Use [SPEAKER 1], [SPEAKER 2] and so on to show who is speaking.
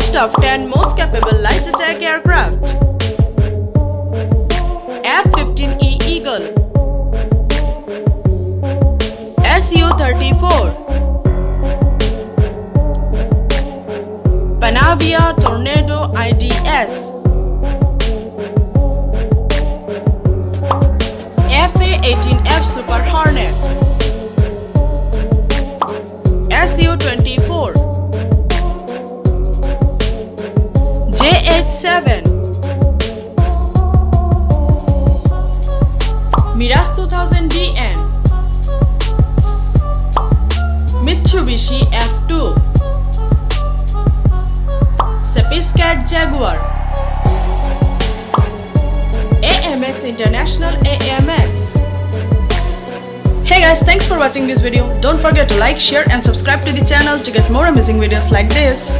[SPEAKER 1] List of 10 most capable light attack aircraft. F-15E Eagle, Su-34, Panavia Tornado IDS, F-18F Super Hornet, Su-24, JH-7, Mirage 2000DN, Mitsubishi F-2, SEPECAT Jaguar, AMX International AMX. Hey guys, thanks for watching this video. Don't forget to like, share and subscribe to the channel to get more amazing videos like this.